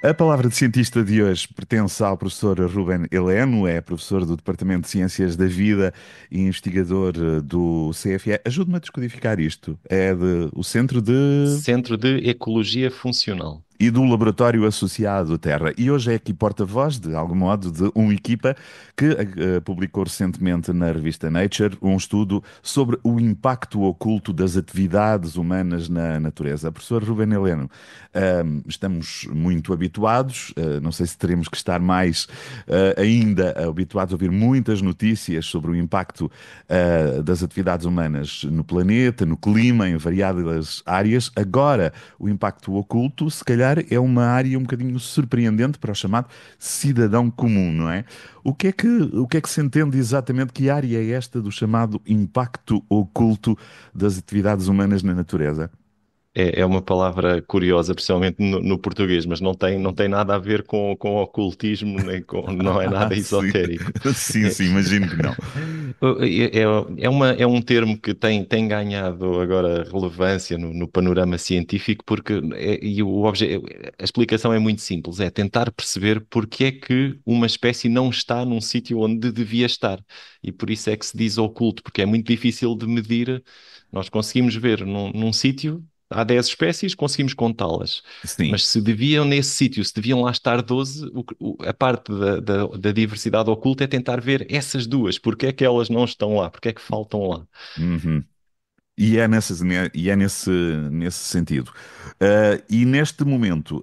A palavra de cientista de hoje pertence ao professor Ruben Heleno, é professor do Departamento de Ciências da Vida e investigador do CFE. Ajude-me a descodificar isto. O Centro de Centro de Ecologia Funcional. e do Laboratório Associado Terra. E hoje é aqui porta-voz, de algum modo, de uma equipa que publicou recentemente na revista Nature um estudo sobre o impacto oculto das atividades humanas na natureza. Professor Ruben Heleno, estamos muito habituados, não sei se teremos que estar mais ainda habituados a ouvir muitas notícias sobre o impacto das atividades humanas no planeta, no clima, em variadas áreas. Agora, o impacto oculto, se calhar, é uma área um bocadinho surpreendente para o chamado cidadão comum, não é? O que é que se entende exatamente? Que área é esta do chamado impacto oculto das atividades humanas na natureza? É uma palavra curiosa, principalmente no português, mas não tem nada a ver com ocultismo, nem não é nada Sim, esotérico. sim, É, sim, imagino que não. é um termo que tem ganhado agora relevância no panorama científico, porque a explicação é muito simples, é tentar perceber porque é que uma espécie não está num sítio onde devia estar. E por isso é que se diz oculto, porque é muito difícil de medir. Nós conseguimos ver num sítio. Há 10 espécies, conseguimos contá-las. Sim. Mas se deviam nesse sítio, se deviam lá estar 12, a parte da diversidade oculta é tentar ver essas duas, porque é que elas não estão lá, porque é que faltam lá. Uhum. E é nesse sentido. E neste momento,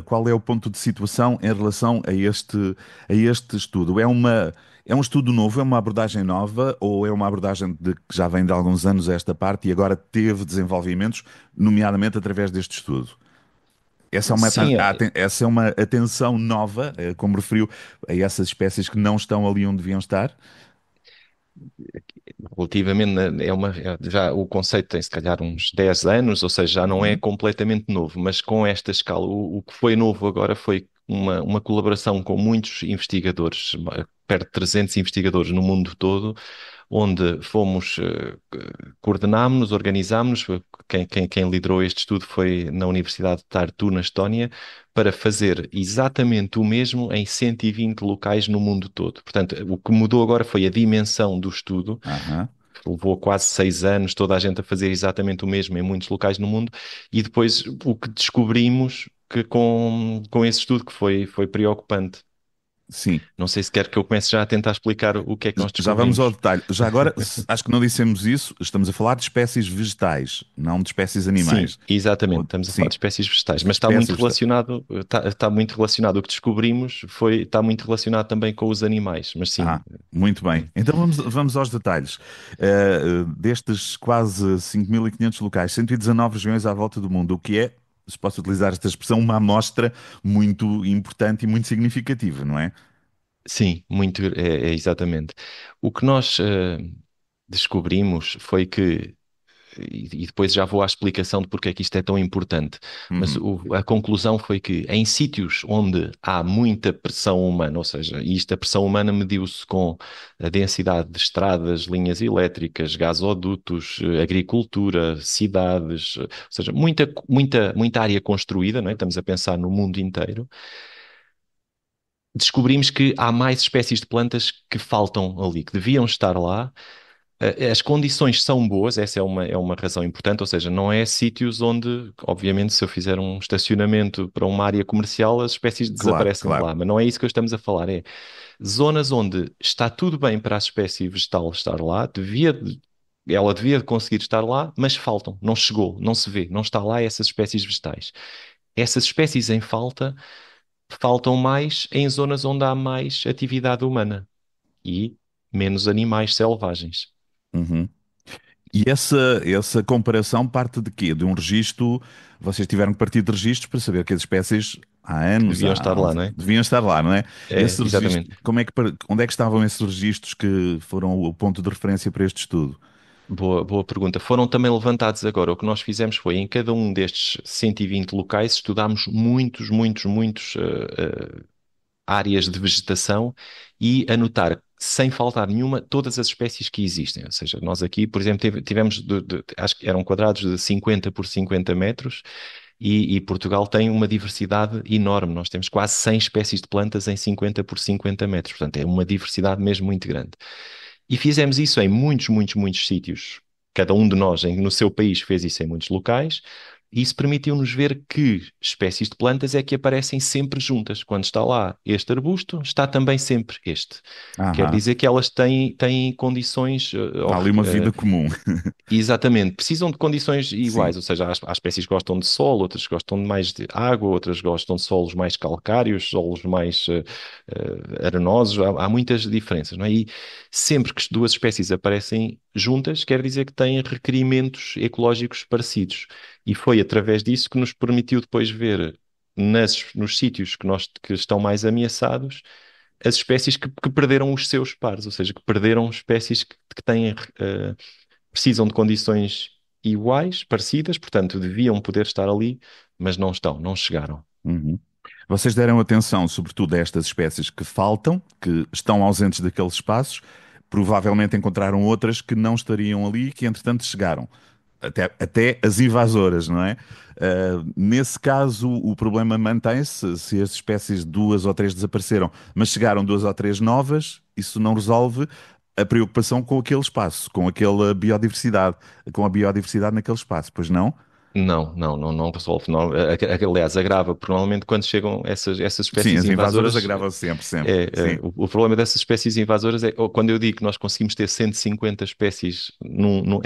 qual é o ponto de situação em relação a este estudo? É um estudo novo, é uma abordagem nova, ou é uma abordagem que já vem de alguns anos a esta parte e agora teve desenvolvimentos, nomeadamente através deste estudo? Sim, Essa é uma atenção nova, como referiu, a essas espécies que não estão ali onde deviam estar? relativamente, já o conceito tem se calhar uns 10 anos, ou seja, já não é Uhum. completamente novo, mas com esta escala, o que foi novo agora foi uma colaboração com muitos investigadores, perto de 300 investigadores no mundo todo, onde coordenámos-nos, organizámos-nos. Quem liderou este estudo foi na Universidade de Tartu, na Estónia, para fazer exatamente o mesmo em 120 locais no mundo todo. Portanto, o que mudou agora foi a dimensão do estudo. Aham. Levou quase 6 anos toda a gente a fazer exatamente o mesmo em muitos locais no mundo, e depois o que descobrimos que com esse estudo que foi preocupante. Sim. Não sei se quer que eu comece já a tentar explicar o que é que nós Já vamos ao descobrimos. detalhe. Já agora, acho que não dissemos isso, estamos a falar de espécies vegetais, não de espécies Sim, animais. exatamente. Estamos a falar Sim, de espécies vegetais, mas está espécies muito vegetais. relacionado, está muito relacionado. O que descobrimos está muito relacionado também com os animais, mas sim. Muito bem. Então vamos aos detalhes. Destes quase 5.500 locais, 119 regiões à volta do mundo, o que é, se posso utilizar esta expressão, uma amostra muito importante e muito significativa, não é? Sim, muito, é exatamente. O que nós descobrimos foi que, e depois já vou à explicação de porque é que isto é tão importante, mas Uhum. a conclusão foi que em sítios onde há muita pressão humana, ou seja, a pressão humana mediu-se com a densidade de estradas, linhas elétricas, gasodutos, agricultura, cidades, ou seja, muita área construída, não é? Estamos a pensar no mundo inteiro. Descobrimos que há mais espécies de plantas que faltam ali, que deviam estar lá. As condições são boas, essa é uma razão importante, ou seja, não é sítios onde, obviamente, se eu fizer um estacionamento para uma área comercial, as espécies Claro, desaparecem de claro. lá, mas não é isso que estamos a falar, é zonas onde está tudo bem para a espécie vegetal estar lá, ela devia conseguir estar lá, mas faltam, não chegou, não se vê, não está lá essas espécies vegetais. Essas espécies em falta faltam mais em zonas onde há mais atividade humana e menos animais selvagens. Uhum. E essa comparação parte de quê? De um registro, vocês tiveram que partir de registros para saber que as espécies há Que anos, deviam estar lá, não é? deviam estar lá, não é? É, Esse registro, exatamente. onde é que estavam esses registros que foram o ponto de referência para este estudo? Boa pergunta. Foram também levantados agora. O que nós fizemos foi, em cada um destes 120 locais, estudámos muitos áreas de vegetação e anotar, sem faltar nenhuma, todas as espécies que existem. Ou seja, nós aqui, por exemplo, tivemos, acho que eram quadrados de 50 por 50 metros, e Portugal tem uma diversidade enorme. Nós temos quase 100 espécies de plantas em 50 por 50 metros, portanto é uma diversidade mesmo muito grande. E fizemos isso em muitos, muitos, muitos sítios. Cada um de nós, no seu país, fez isso em muitos locais. E isso permitiu-nos ver que espécies de plantas é que aparecem sempre juntas. Quando está lá este arbusto, está também sempre este. Quer Aham. dizer que elas têm condições, Há ali uma vida comum. exatamente, precisam de condições Sim. iguais, ou seja, há espécies que gostam de sol, outras que gostam de mais de água, outras gostam de solos mais calcários, solos mais arenosos, há muitas diferenças, não é? E sempre que duas espécies aparecem juntas, quer dizer que têm requerimentos ecológicos parecidos. E foi através disso que nos permitiu depois ver nos sítios que estão mais ameaçados as espécies que perderam os seus pares, ou seja, que perderam espécies que têm precisam de condições iguais, parecidas, portanto, deviam poder estar ali, mas não estão, não chegaram. Uhum. Vocês deram atenção, sobretudo, a estas espécies que faltam, que estão ausentes daqueles espaços. Provavelmente encontraram outras que não estariam ali e que, entretanto, chegaram. Até as invasoras, não é? Nesse caso, o problema mantém-se. Se as espécies duas ou três desapareceram, mas chegaram duas ou três novas, isso não resolve a preocupação com aquele espaço, com aquela biodiversidade, com a biodiversidade naquele espaço, pois não? Não resolve. Não. Aliás, agrava, porque normalmente quando chegam essas Sim, espécies as invasoras invasoras, agravam sempre, sempre. Sim. o problema dessas espécies invasoras é ou quando eu digo que nós conseguimos ter 150 espécies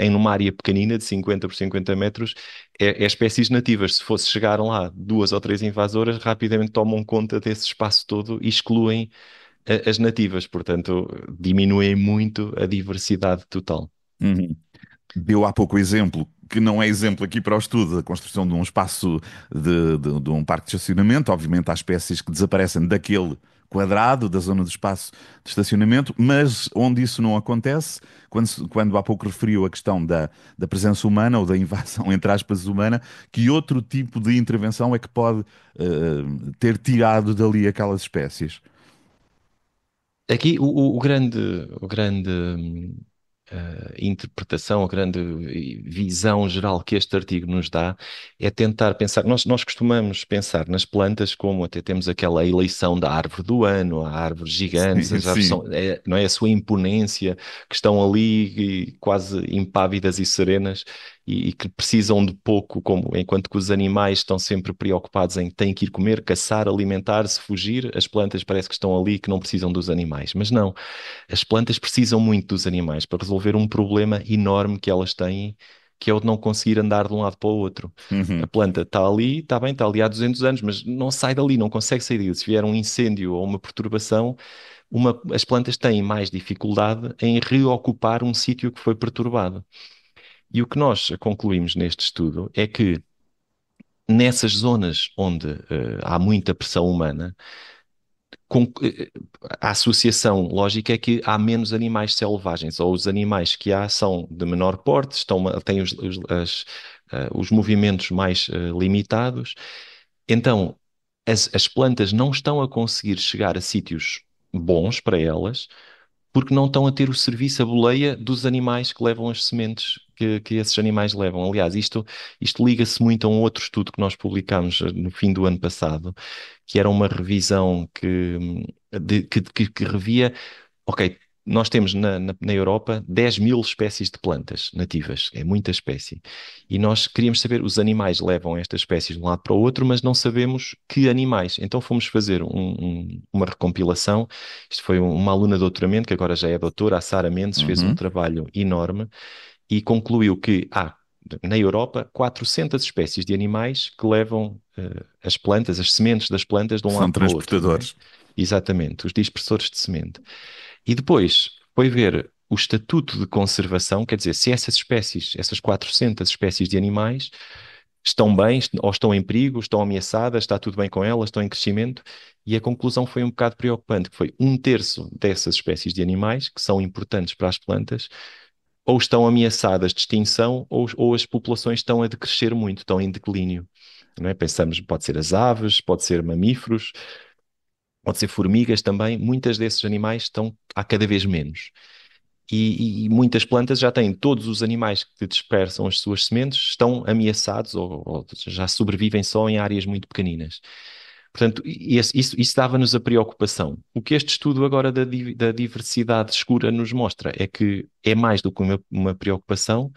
em numa área pequenina de 50 por 50 metros, é espécies nativas. Se fosse chegar lá duas ou três invasoras, rapidamente tomam conta desse espaço todo e excluem as nativas, portanto, diminuem muito a diversidade total. Uhum. Deu há pouco o exemplo, que não é exemplo aqui para o estudo, a construção de um espaço de um parque de estacionamento. Obviamente há espécies que desaparecem daquele quadrado, da zona do espaço de estacionamento, mas onde isso não acontece, quando há pouco referiu a questão da presença humana ou da invasão, entre aspas, humana, que outro tipo de intervenção é que pode ter tirado dali aquelas espécies? Aqui o grande interpretação, a grande visão geral que este artigo nos dá é tentar pensar. Nós costumamos pensar nas plantas como até temos aquela eleição da árvore do ano, há árvores gigantes, Sim, as árvores sim. são, não é a sua imponência, que estão ali quase impávidas e serenas e que precisam de pouco, enquanto que os animais estão sempre preocupados em têm que ir comer, caçar, alimentar-se, fugir, as plantas parece que estão ali que não precisam dos animais. Mas não. As plantas precisam muito dos animais para resolver um problema enorme que elas têm, que é o de não conseguir andar de um lado para o outro. A Uhum. planta está ali, está bem, está ali há 200 anos, mas não sai dali, não consegue sair dali. Se vier um incêndio ou uma perturbação, as plantas têm mais dificuldade em reocupar um sítio que foi perturbado. E o que nós concluímos neste estudo é que nessas zonas onde há muita pressão humana, com- eh, a associação lógica é que há menos animais selvagens, ou os animais que há são de menor porte, têm os movimentos mais limitados. Então, as plantas não estão a conseguir chegar a sítios bons para elas, porque não estão a ter o serviço, a boleia dos animais que levam as sementes que esses animais levam. Aliás, isto liga-se muito a um outro estudo que nós publicámos no fim do ano passado, que era uma revisão que revia, ok, nós temos na Europa 10 mil espécies de plantas nativas, é muita espécie. E nós queríamos saber, os animais levam estas espécies de um lado para o outro, mas não sabemos que animais. Então fomos fazer uma recompilação. Isto foi uma aluna de doutoramento, que agora já é doutora, a Sara Mendes, fez um Uhum. trabalho enorme e concluiu que há, na Europa, 400 espécies de animais que levam as plantas, as sementes das plantas de Que um são lado para o outro, não é? transportadores. Exatamente, os dispersores de semente. E depois foi ver o estatuto de conservação, quer dizer, se essas espécies, essas 400 espécies de animais, estão bem ou estão em perigo, estão ameaçadas, está tudo bem com elas, estão em crescimento. E a conclusão foi um bocado preocupante, que foi um terço dessas espécies de animais, que são importantes para as plantas, ou estão ameaçadas de extinção, ou as populações estão a decrescer muito, estão em declínio. Não é? Pensamos, pode ser as aves, pode ser mamíferos, pode ser formigas também. Muitas desses animais estão há cada vez menos. e muitas plantas já têm todos os animais que dispersam as suas sementes estão ameaçados ou já sobrevivem só em áreas muito pequeninas. Portanto, isso dava-nos a preocupação. O que este estudo agora da diversidade escura nos mostra é que é mais do que uma preocupação,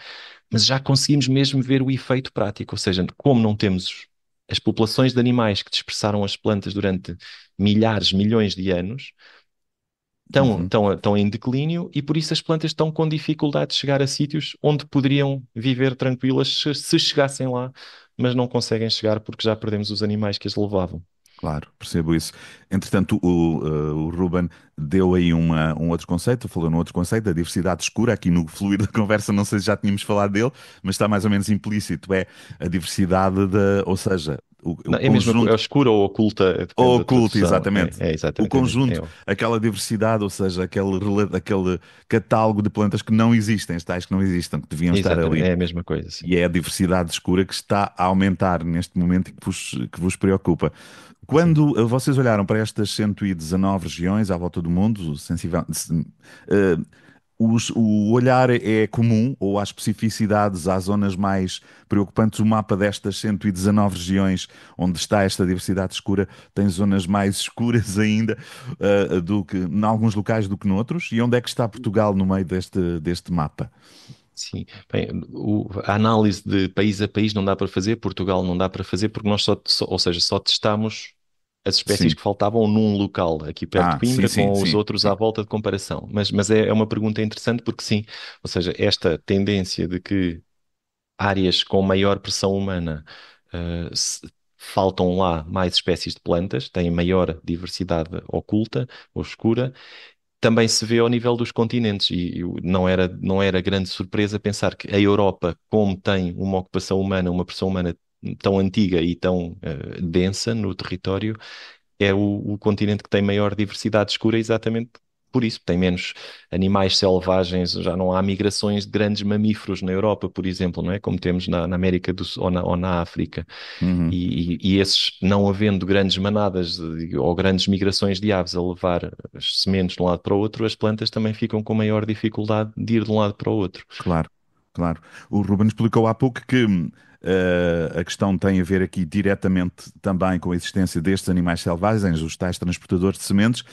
mas já conseguimos mesmo ver o efeito prático, ou seja, como não temos as populações de animais que dispersaram as plantas durante milhares, milhões de anos, Uhum. estão em declínio e por isso as plantas estão com dificuldade de chegar a sítios onde poderiam viver tranquilas se chegassem lá, mas não conseguem chegar porque já perdemos os animais que as levavam. Claro, percebo isso. Entretanto, o Ruben deu aí um outro conceito, falou num outro conceito, da diversidade escura. Aqui no fluir da conversa, não sei se já tínhamos falado dele, mas está mais ou menos implícito. É a diversidade da, ou seja, o Não, é mesmo, é conjunto, escura ou oculta, depende ou da oculto, tradução. exatamente. É O exatamente, conjunto, aquela diversidade, ou seja, aquele catálogo de plantas que não existem, as tais que não existem, que deviam estar exatamente, ali. é a mesma coisa, sim. E é a diversidade escura que está a aumentar neste momento e que vos preocupa. Sim. Quando vocês olharam para estas 119 regiões à volta do mundo, eh, o olhar é comum ou há especificidades, há zonas mais preocupantes? O mapa destas 119 regiões onde está esta diversidade escura tem zonas mais escuras ainda do que em alguns locais do que noutros? E onde é que está Portugal no meio deste mapa? Sim, bem, a análise de país a país não dá para fazer, Portugal não dá para fazer, porque nós ou seja, só testamos as espécies Sim. que faltavam num local, aqui perto de Ah, sim, Coimbra, sim, com os sim, outros à sim. volta de comparação. Mas é uma pergunta interessante porque sim, ou seja, esta tendência de que áreas com maior pressão humana, faltam lá mais espécies de plantas, têm maior diversidade oculta ou escura, também se vê ao nível dos continentes e não era grande surpresa pensar que a Europa, como tem uma ocupação humana, uma pressão humana tão antiga e tão densa no território, é o continente que tem maior diversidade escura exatamente por isso. Tem menos animais selvagens, já não há migrações de grandes mamíferos na Europa, por exemplo, não é? Como temos na América do Sul ou na África. Uhum. E esses, não havendo grandes manadas ou grandes migrações de aves a levar as sementes de um lado para o outro, as plantas também ficam com maior dificuldade de ir de um lado para o outro. Claro, claro. O Ruben explicou há pouco que a questão tem a ver aqui diretamente também com a existência destes animais selvagens, os tais transportadores de sementes.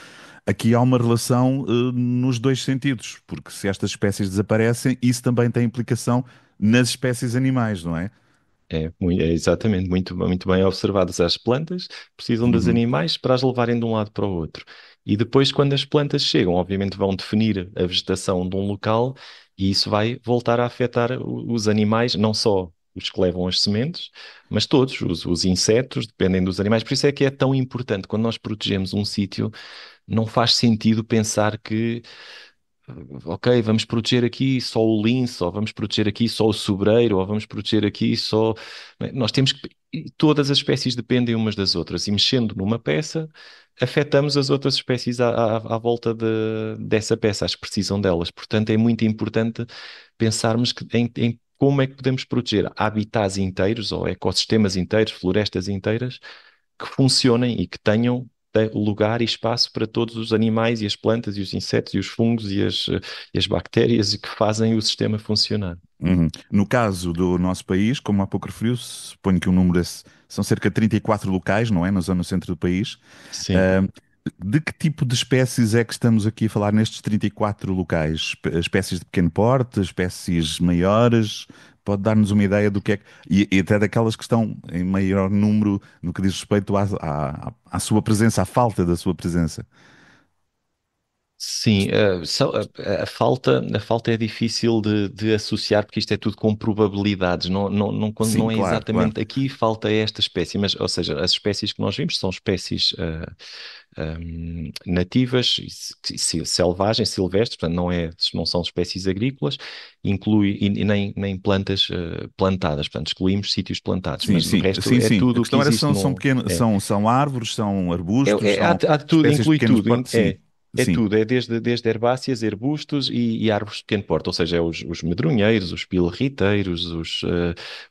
Aqui há uma relação nos dois sentidos, porque se estas espécies desaparecem, isso também tem implicação nas espécies animais, não é? É exatamente, muito, muito bem observadas. As plantas precisam dos Uhum. animais para as levarem de um lado para o outro. E depois, quando as plantas chegam, obviamente vão definir a vegetação de um local e isso vai voltar a afetar os animais, não só os que levam as sementes, mas todos, os insetos, dependem dos animais. Por isso é que é tão importante, quando nós protegemos um sítio, não faz sentido pensar que ok, vamos proteger aqui só o lince, ou vamos proteger aqui só o sobreiro, ou vamos proteger aqui só. Nós temos que. E todas as espécies dependem umas das outras, e mexendo numa peça, afetamos as outras espécies à volta dessa peça, as que precisam delas. Portanto, é muito importante pensarmos em como é que podemos proteger habitats inteiros, ou ecossistemas inteiros, florestas inteiras, que funcionem e que tenham lugar e espaço para todos os animais e as plantas e os insetos e os fungos e as bactérias e que fazem o sistema funcionar. Uhum. No caso do nosso país, como há pouco referiu, suponho que o número são cerca de 34 locais, não é? Na zona centro do país. Sim. De que tipo de espécies é que estamos aqui a falar nestes 34 locais? Espécies de pequeno porte, espécies maiores? Pode dar-nos uma ideia do que é que. E até daquelas que estão em maior número no que diz respeito à sua presença, à falta da sua presença. Sim, a falta é difícil de associar porque isto é tudo com probabilidades, Sim, não é claro, claro. exatamente aqui falta esta espécie, mas, ou seja, as espécies que nós vimos são espécies nativas, selvagens, silvestres, portanto não são espécies agrícolas, e nem plantas plantadas, portanto excluímos sítios plantados, Sim, mas de sim, resto sim, é sim. A tudo o que questão era se existe são no. pequenos, são árvores, são arbustos, são Há de tudo, espécies de inclui pequenos tudo. porte. Sim, É sim. tudo, é desde herbáceas, arbustos e árvores de pequeno porte, ou seja, é os medronheiros, os pilreteiros,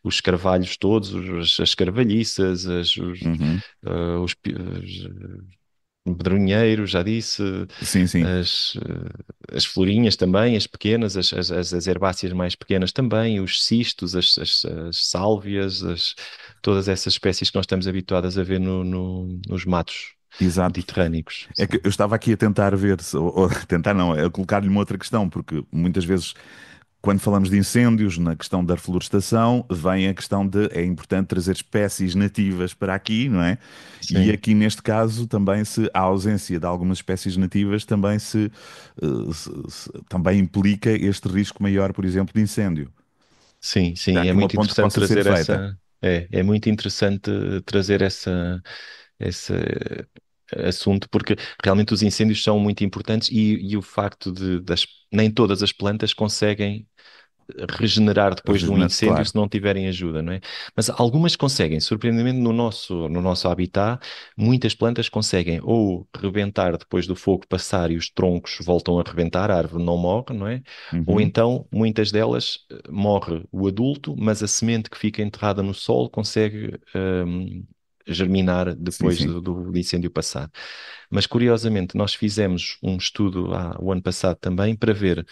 os carvalhos todos, as carvalhiças, Uhum. os medronheiro, já disse, Sim, sim. as florinhas também, as pequenas, as herbáceas mais pequenas também, os cistos, as sálvias, todas essas espécies que nós estamos habituados a ver nos matos Exato. mediterrâneos. É que Sim, eu estava aqui a tentar ver, ou tentar não, a colocar-lhe uma outra questão, porque muitas vezes, quando falamos de incêndios, na questão da reflorestação, vem a questão de é importante trazer espécies nativas para aqui, não é? E sim, aqui neste caso também se a ausência de algumas espécies nativas também também implica este risco maior, por exemplo, de incêndio. sim, Há sim, é aqui uma muito ponte que interessante possa ser trazer feita. é muito interessante trazer esse assunto, porque realmente os incêndios são muito importantes e o facto nem todas as plantas conseguem regenerar depois de um incêndio Claro. se não tiverem ajuda, não é? Mas algumas conseguem, surpreendentemente no nosso habitat, muitas plantas conseguem ou rebentar depois do fogo passar e os troncos voltam a rebentar, a árvore não morre, não é? Ou Uhum. então, muitas delas morre o adulto, mas a semente que fica enterrada no solo consegue germinar Sim, depois sim. do incêndio passar. Mas curiosamente, nós fizemos um estudo o ano passado também para ver.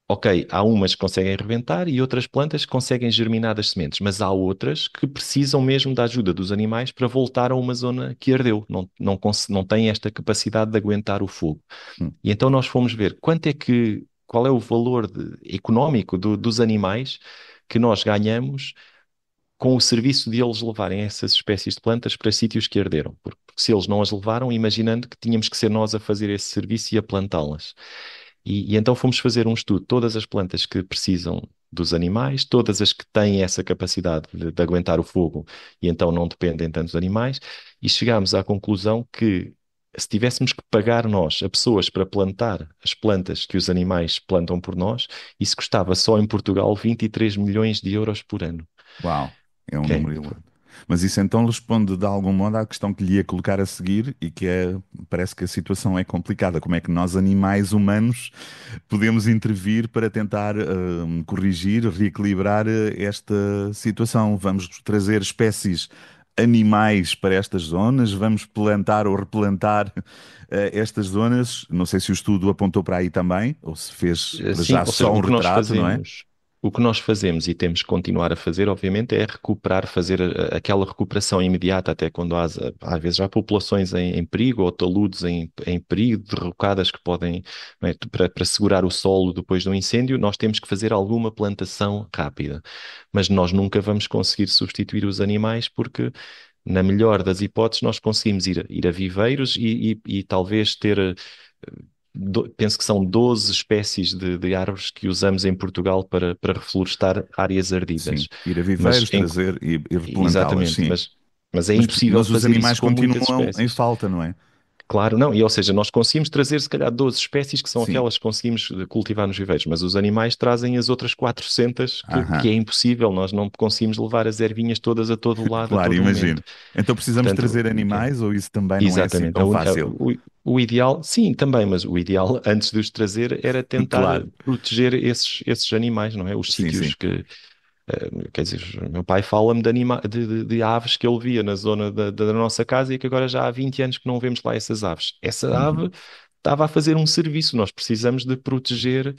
Ok, há umas que conseguem rebentar e outras plantas que conseguem germinar das sementes, mas há outras que precisam mesmo da ajuda dos animais para voltar a uma zona que ardeu, não têm esta capacidade de aguentar o fogo. Hum. E então nós fomos ver qual é o valor económico dos animais que nós ganhamos com o serviço de eles levarem essas espécies de plantas para sítios que arderam. Porque se eles não as levaram, imaginando que tínhamos que ser nós a fazer esse serviço e a plantá-las. E então fomos fazer um estudo, todas as plantas que precisam dos animais, todas as que têm essa capacidade de aguentar o fogo e então não dependem tanto dos animais, e chegámos à conclusão que se tivéssemos que pagar nós a pessoas para plantar as plantas que os animais plantam por nós, isso custava só em Portugal 23 milhões de euros por ano. Uau, é um É, número elevado. Mas isso então responde de algum modo à questão que lhe ia colocar a seguir e que é, parece que a situação é complicada. Como é que nós, animais humanos, podemos intervir para tentar corrigir, reequilibrar esta situação? Vamos trazer espécies animais para estas zonas? Vamos plantar ou replantar estas zonas? Não sei se o estudo apontou para aí também, ou se fez para Sim, já ou seja, só um retrato, não é? o que nós fazemos e temos que continuar a fazer, obviamente, é recuperar, fazer aquela recuperação imediata, até quando às vezes há populações em perigo ou taludes em perigo, derrocadas que podem, não é, para segurar o solo depois de um incêndio, nós temos que fazer alguma plantação rápida. Mas nós nunca vamos conseguir substituir os animais porque na melhor das hipóteses, nós conseguimos ir a viveiros e talvez ter penso que são 12 espécies de árvores que usamos em Portugal para reflorestar áreas Sim, ardidas. ir a Mas, viveiros, trazer e replantá-las, exatamente, sim. mas é Mas, impossível mas os fazer isso animais com muitas continuam em espécies. falta, não é? Claro, não, ou seja, nós conseguimos trazer se calhar 12 espécies que são Sim. aquelas que conseguimos cultivar nos viveiros, mas os animais trazem as outras 400 que Aham. é impossível, nós não conseguimos levar as ervinhas todas a todo lado, a Claro, todo imagino. momento. Então precisamos Portanto, trazer animais ou isso também não é assim exatamente. tão fácil? O ideal, sim, também, mas o ideal, antes de os trazer, era tentar Claro. proteger esses animais, não é? Os Sim, sim. sítios quer dizer, o meu pai fala-me de aves que ele via na zona da nossa casa e que agora já há 20 anos que não vemos lá essas aves. Essa Uhum. ave estava a fazer um serviço, nós precisamos de proteger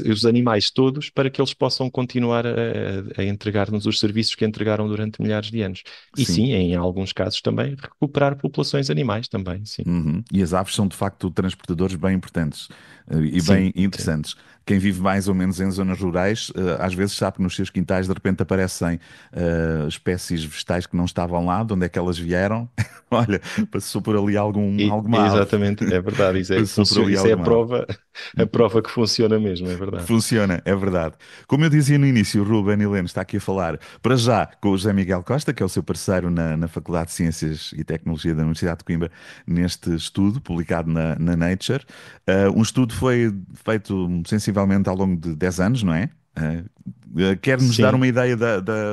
os animais todos para que eles possam continuar a entregar-nos os serviços que entregaram durante milhares de anos. E Sim. sim, em alguns casos também, recuperar populações animais também, sim. Uhum. E as aves são de facto transportadores bem importantes e Sim, bem sim. interessantes. Quem vive mais ou menos em zonas rurais, às vezes sabe que nos seus quintais de repente aparecem espécies vegetais que não estavam lá, de onde é que elas vieram? Olha, passou por ali alguma ave. Exatamente, é verdade. Passou por ali Isso é a alguma ave. prova, a prova que funciona mesmo, é verdade. Funciona, é verdade. Como eu dizia no início, o Ruben Heleno está aqui a falar, para já, com o José Miguel Costa, que é o seu parceiro na Faculdade de Ciências e Tecnologia da Universidade de Coimbra, neste estudo publicado na Nature. Um estudo foi feito sensivelmente ao longo de 10 anos, não é? Quer-nos dar Sim, uma ideia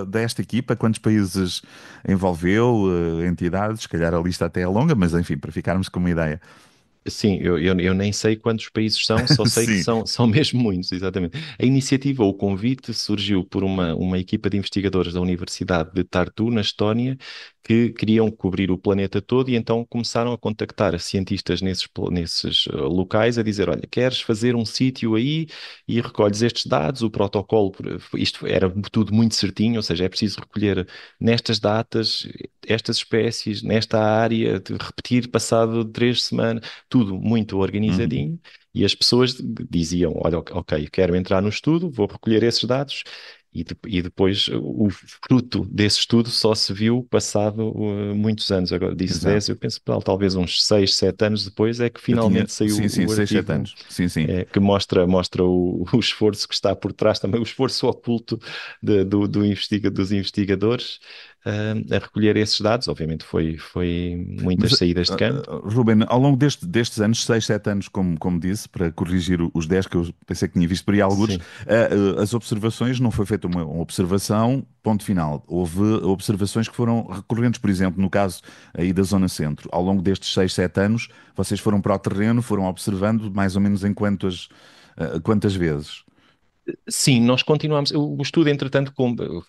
desta equipa? Quantos países envolveu, entidades? Se calhar a lista até é longa, mas enfim, para ficarmos com uma ideia. sim, eu nem sei quantos países são, só sei que Sim. são mesmo muitos, exatamente. A iniciativa, o convite, surgiu por uma equipa de investigadores da Universidade de Tartu, na Estónia, que queriam cobrir o planeta todo e então começaram a contactar cientistas nesses locais a dizer, olha, queres fazer um sítio aí e recolhes estes dados, o protocolo, isto era tudo muito certinho, ou seja, é preciso recolher nestas datas, estas espécies, nesta área, de repetir passado 3 semanas, tudo muito Uhum. organizadinho. E as pessoas diziam: olha, ok, quero entrar no estudo, vou recolher esses dados. E depois o fruto desse estudo só se viu passado muitos anos. Agora disse Exato. 10, eu penso que talvez uns 6, 7 anos depois é que Eu tinha, finalmente saiu sim, sim, o 6, 7 artigo anos. Sim, sim. que mostra o esforço que está por trás, também o esforço oculto dos investigadores a recolher esses dados. Obviamente foi Mas, muitas saídas de campo. Ruben, ao longo destes anos, 6 7 anos, como disse, para corrigir os 10 que eu pensei que tinha visto por aí algures, Sim. as observações, não foi feita uma observação, ponto final. Houve observações que foram recorrentes, por exemplo, no caso aí da Zona Centro. Ao longo destes 6 7 anos, vocês foram para o terreno, foram observando mais ou menos em quantas vezes? Sim, nós continuamos. O estudo, entretanto,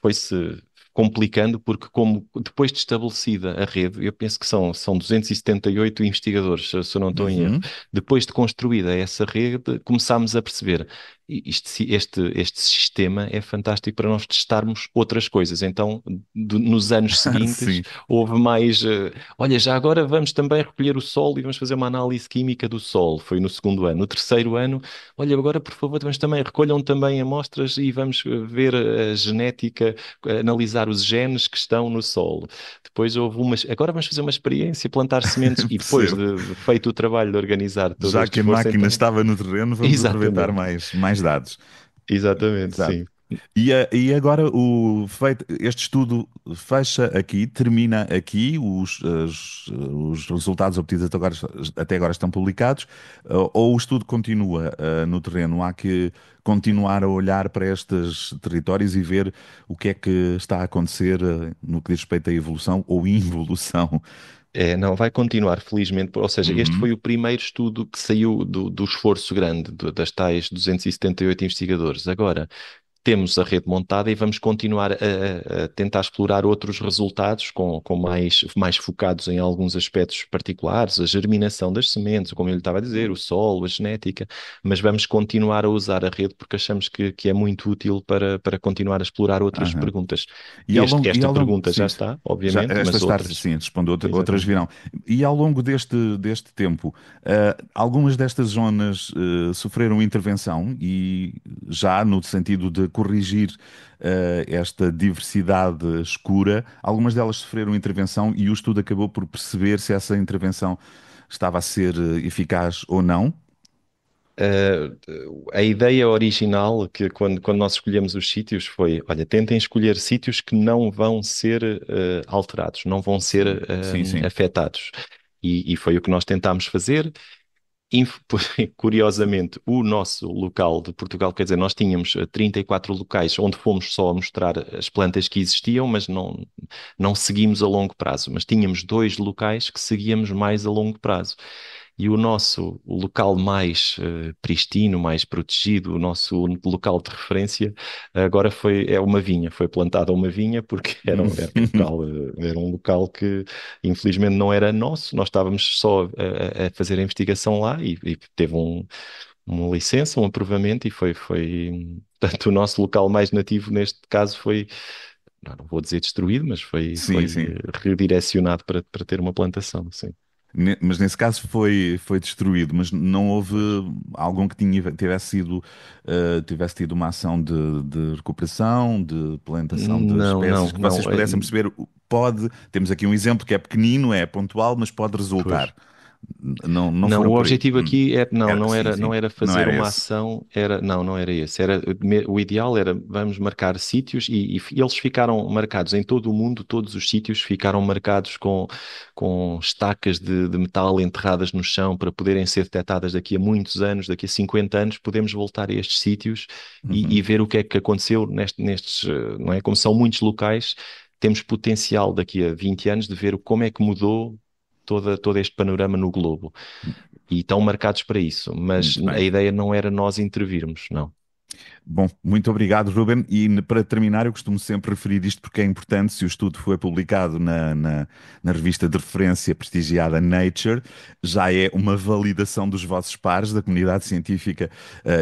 foi-se complicando, porque como depois de estabelecida a rede, eu penso que são 278 investigadores, se eu não estou em erro. Uhum. Depois de construída essa rede, começámos a perceber este sistema é fantástico para nós testarmos outras coisas. Então, nos anos seguintes, Sim. houve mais. Olha, já agora vamos também recolher o solo e vamos fazer uma análise química do solo. Foi no segundo ano. No terceiro ano, olha, agora, por favor, vamos também, recolham também amostras e vamos ver a genética, analisar os genes que estão no solo. Depois houve umas, agora vamos fazer uma experiência, plantar sementes e depois Percebo. de feito o trabalho de organizar todo Já este que a esforço, máquina então, estava no terreno, vamos aproveitar exatamente, mais dados. exatamente, Exato. sim. E agora este estudo fecha aqui, termina aqui, os resultados obtidos até agora estão publicados, ou o estudo continua no terreno? Há que continuar a olhar para estes territórios e ver o que é que está a acontecer no que diz respeito à evolução ou involução. É, não, vai continuar, felizmente. Ou seja, este Uhum. foi o primeiro estudo que saiu do esforço grande das tais 278 investigadores. Agora, temos a rede montada e vamos continuar a tentar explorar outros resultados com mais focados em alguns aspectos particulares, a germinação das sementes, como eu lhe estava a dizer, o solo, a genética, mas vamos continuar a usar a rede porque achamos que é muito útil para continuar a explorar outras Aham. perguntas. E ao longo, e Esta ao longo, pergunta já sim, está, já, obviamente, esta mas está, outras, sim, respondo, outras exatamente. virão. E ao longo deste tempo, algumas destas zonas sofreram intervenção e já no sentido de corrigir esta diversidade escura, algumas delas sofreram intervenção e o estudo acabou por perceber se essa intervenção estava a ser eficaz ou não. Uh, a ideia original, que quando nós escolhemos os sítios, foi: olha, tentem escolher sítios que não vão ser alterados, não vão ser Sim, sim, sim. afetados. E foi o que nós tentámos fazer. Inf- Curiosamente, o nosso local de Portugal, quer dizer, nós tínhamos 34 locais onde fomos só mostrar as plantas que existiam, mas não seguimos a longo prazo. Mas tínhamos dois locais que seguíamos mais a longo prazo. E o local mais pristino, mais protegido, o nosso local de referência, agora é uma vinha. Foi plantada uma vinha porque era um local, era um local que infelizmente não era nosso. Nós estávamos só a fazer a investigação lá e teve uma licença, um aprovamento e portanto, o nosso local mais nativo neste caso foi, não vou dizer destruído, mas Sim, foi sim. redirecionado para ter uma plantação, sim. Mas nesse caso foi destruído, mas não houve Pois. algum que tivesse tido uma ação de recuperação, de plantação de Não, espécies, não, que não. vocês pudessem perceber, temos aqui um exemplo que é pequenino, é pontual, mas pode resultar. Pois. Não Não, foram o por aí. objetivo aqui Sim, não sim, era não fazer era uma esse. ação, não era esse. O ideal era vamos marcar sítios e eles ficaram marcados em todo o mundo, todos os sítios ficaram marcados com estacas de metal enterradas no chão para poderem ser detectadas daqui a muitos anos, daqui a 50 anos, podemos voltar a estes sítios e Uhum. ver o que é que aconteceu nestes, não é? Como são muitos locais, temos potencial daqui a 20 anos de ver como é que mudou todo este panorama no globo e estão marcados para isso, mas Muito a bem. ideia não era nós intervirmos, não. Bom, muito obrigado, Ruben. E para terminar, eu costumo sempre referir isto porque é importante. Se o estudo foi publicado na revista de referência prestigiada Nature, já é uma validação dos vossos pares da comunidade científica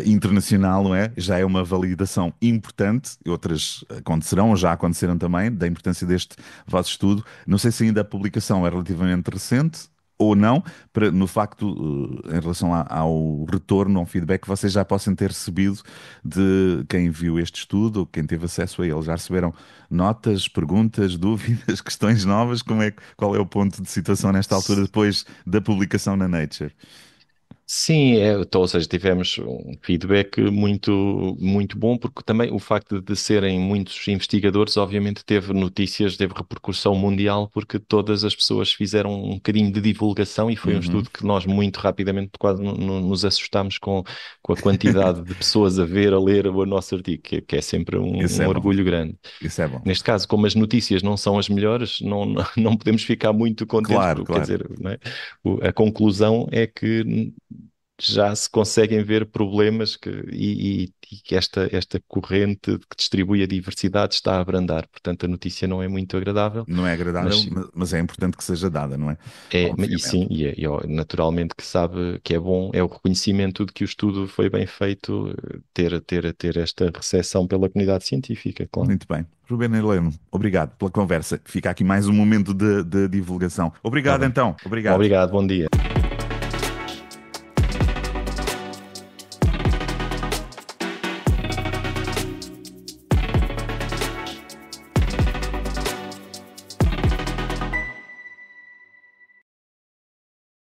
internacional, não é? Já é uma validação importante. Outras acontecerão, ou já aconteceram também, da importância deste vosso estudo. Não sei se ainda a publicação é relativamente recente ou não, no facto, em relação ao retorno, ao feedback que vocês já possam ter recebido de quem viu este estudo, quem teve acesso a ele. Já receberam notas, perguntas, dúvidas, questões novas? Qual é o ponto de situação nesta altura, depois da publicação na Nature? Sim, então, ou seja, tivemos um feedback muito bom, porque também o facto de serem muitos investigadores, obviamente teve notícias, teve repercussão mundial, porque todas as pessoas fizeram um bocadinho de divulgação e foi um Uhum. estudo que nós muito rapidamente quase nos assustámos com a quantidade de pessoas a ver, a ler o nosso artigo, que é sempre Isso um é bom. orgulho grande. Isso é bom. Neste caso, como as notícias não são as melhores, não podemos ficar muito contentes, Claro, porque, quer claro. dizer, não é? A conclusão é que já se conseguem ver problemas e que esta corrente que distribui a diversidade está a abrandar. Portanto, a notícia não é muito agradável, Não é agradável, mas mas é importante que seja dada, não é? e sim, Obviamente. naturalmente que sabe que é bom, é o reconhecimento de que o estudo foi bem feito, ter esta recepção pela comunidade científica, claro. Muito bem. Rubén Heleno, obrigado pela conversa. Fica aqui mais um momento de divulgação. Está Obrigado bem. então. Obrigado. Obrigado, bom dia.